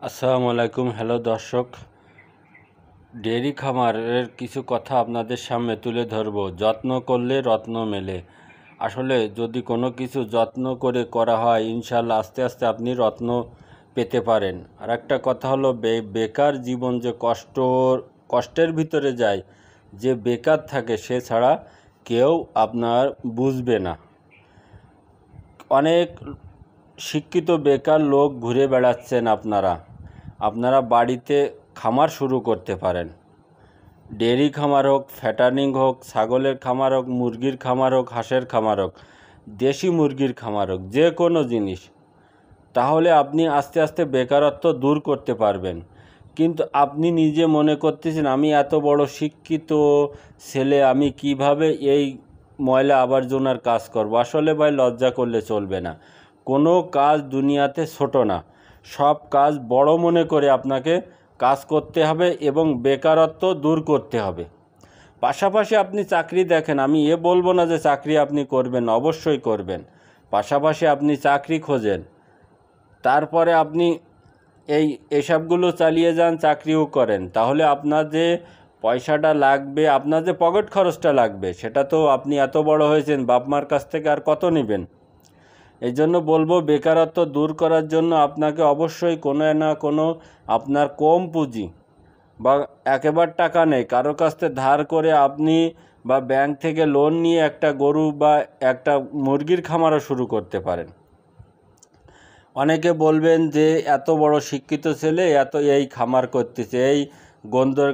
আসসালামু আলাইকুম। হ্যালো দর্শক, ডেয়ারি খামারের কিছু কথা আপনাদের সামনে তুলে ধরব। যত্ন করলে রত্ন মেলে। আসলে যদি কোনো কিছু যত্ন করে করা হয়, ইনশাল্লাহ আস্তে আস্তে আপনি রত্ন পেতে পারেন। আর একটা কথা হলো, বেকার জীবন যে কষ্টের ভিতরে যায়, যে বেকার থাকে সে ছাড়া কেউ আপনার বুঝবে না। অনেক শিক্ষিত বেকার লোক ঘুরে বেড়াচ্ছেন। আপনারা বাড়িতে খামার শুরু করতে পারেন। ডেয়ারি খামার হোক, ফ্যাটার্নিং হোক, ছাগলের খামার হোক, মুরগির খামার হোক, হাঁসের খামার হোক, দেশি মুরগির খামার হোক, যে কোনো জিনিস। তাহলে আপনি আস্তে আস্তে বেকারত্ব দূর করতে পারবেন। কিন্তু আপনি নিজে মনে করতেছেন, আমি এত বড় শিক্ষিত ছেলে, আমি কিভাবে এই ময়লা আবর্জনার কাজ করব। আসলে ভাই, লজ্জা করলে চলবে না। কোনো কাজ দুনিয়াতে ছোট না, সব কাজ বড় মনে করে আপনাকে কাজ করতে হবে এবং বেকারত্ব দূর করতে হবে। পাশাপাশি আপনি চাকরি দেখেন, আমি বলবো না যে চাকরি আপনি করবেন, অবশ্যই করবেন। পাশাপাশি আপনি চাকরি খোঁজেন, তারপরে আপনি এসবগুলো চালিয়ে যান, চাকরিও করেন। তাহলে আপনার যে পয়সাটা লাগবে, আপনার যে পকেট খরচটা লাগবে, সেটা তো আপনি এত বড় হয়েছেন, বাপ মার কাছ থেকে আর কত নেবেন। এই জন্য বলবো, বেকারত্ব দূর করার জন্য আপনাকে অবশ্যই কোনো না কোনো, আপনার কম পুঁজি বা একেবারে টাকা নেই, কারো কাছ থেকে ধার করে আপনি বা ব্যাংক থেকে লোন নিয়ে একটা গরু বা একটা মুরগির খামারও শুরু করতে পারেন। অনেকে বলবেন যে এত বড় শিক্ষিত ছেলে এই খামার করতেছে, এই গন্ধর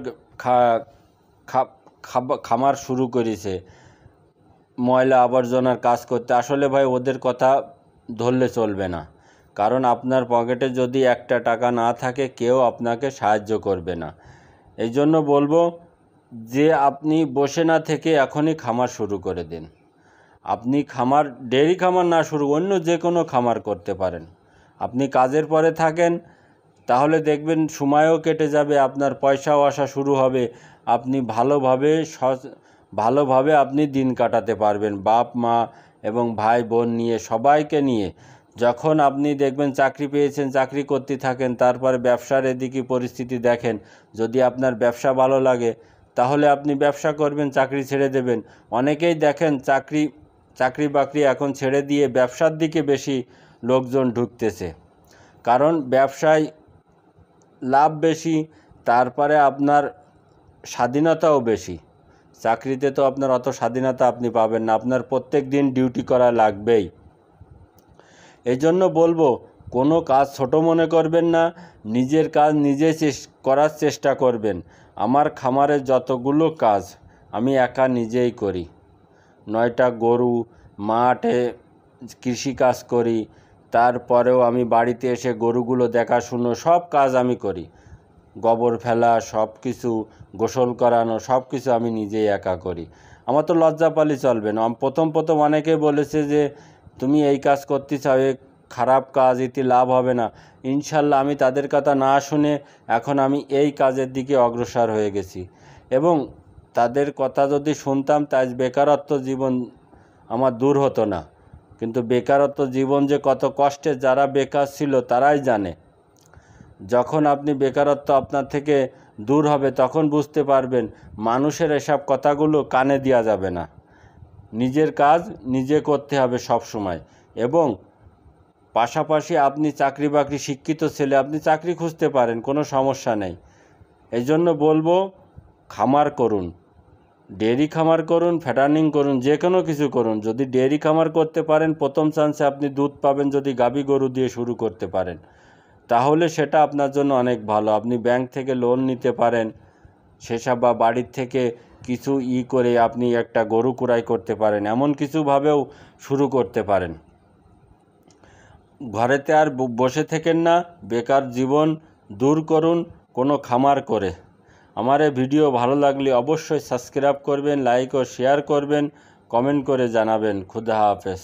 খামার শুরু করেছে ময়লা আবর্জনার কাজ করতে। আসলে ভাই, ওদের কথা ধরলে চলবে না। কারণ আপনার পকেটে যদি একটা টাকা না থাকে, কেউ আপনাকে সাহায্য করবে না। এই জন্য বলবো যে আপনি বসে না থেকে এখনই খামার শুরু করে দিন। আপনি ডেয়ারি খামার না শুরু, অন্য যে কোনো খামার করতে পারেন। আপনি কাজের পরে থাকেন, তাহলে দেখবেন সময়ও কেটে যাবে, আপনার পয়সাও আসা শুরু হবে। আপনি ভালোভাবে আপনি দিন কাটাতে পারবেন, বাপ মা এবং ভাই বোন নিয়ে, সবাইকে নিয়ে। যখন আপনি দেখবেন চাকরি পেয়েছেন, চাকরি করতে থাকেন, তারপরে ব্যবসার এদিকে পরিস্থিতি দেখেন। যদি আপনার ব্যবসা ভালো লাগে, তাহলে আপনি ব্যবসা করবেন, চাকরি ছেড়ে দেবেন। অনেকেই দেখেন চাকরি বাকরি এখন ছেড়ে দিয়ে ব্যবসার দিকে বেশি লোকজন ঢুকতেছে। কারণ ব্যবসায় লাভ বেশি, তারপরে আপনার স্বাধীনতাও বেশি। চাকরিতে তো আপনার অত স্বাধীনতা আপনি পাবেন না, আপনার প্রত্যেক দিন ডিউটি করা লাগবেই। এই জন্য বলবো, কোনো কাজ ছোট মনে করবেন না, নিজের কাজ নিজে করার চেষ্টা করবেন। আমার খামারের যতগুলো কাজ আমি একা নিজেই করি। 9টা গরু, মাঠে কৃষিকাজ করি, তারপরেও আমি বাড়িতে এসে গরুগুলো দেখাশুনো, সব কাজ আমি করি। গোবর ফেলা, সব কিছু, গোসল করানো, সব কিছু আমি নিজেই একা করি। আমার তো লজ্জা পালি চলবে না। প্রথম অনেকে বলেছে যে তুমি এই কাজ করতে চাও, খারাপ কাজ, এতে লাভ হবে না। ইনশাল্লাহ আমি তাদের কথা না শুনে এখন আমি এই কাজের দিকে অগ্রসর হয়ে গেছি। এবং তাদের কথা যদি শুনতাম, তাই বেকারত্ব জীবন আমার দূর হতো না। কিন্তু বেকারত্ব জীবন যে কত কষ্টের, যারা বেকার ছিল তারাই জানে। যখন আপনি বেকারত্ব আপনার থেকে দূর হবে, তখন বুঝতে পারবেন মানুষের এসব কথাগুলো কানে দেওয়া যাবে না। নিজের কাজ নিজে করতে হবে সব সময়। এবং পাশাপাশি আপনি চাকরি বাকরি, শিক্ষিত ছেলে, আপনি চাকরি খুঁজতে পারেন, কোনো সমস্যা নেই। এই জন্য বলবো, খামার করুন, ডেয়ারি খামার করুন, ফ্যাটার্নিং করুন, যে কোনো কিছু করুন। যদি ডেয়ারি খামার করতে পারেন, প্রথম চান্সে আপনি দুধ পাবেন। যদি গাভী গরু দিয়ে শুরু করতে পারেন, তাহলে সেটা আপনার জন্য অনেক ভালো। আপনি ব্যাংক থেকে লোন নিতে পারেন, সেসব বা বাড়ির থেকে কিছু করে আপনি একটা গরু ক্রয় করতে পারেন। এমন কিছুভাবেও শুরু করতে পারেন। ঘরেতে আর বসে থেকেন না, বেকার জীবন দূর করুন কোনো খামার করে। আমার এই ভিডিও ভালো লাগলে অবশ্যই সাবস্ক্রাইব করবেন, লাইক ও শেয়ার করবেন, কমেন্ট করে জানাবেন। খুদা হাফেজ।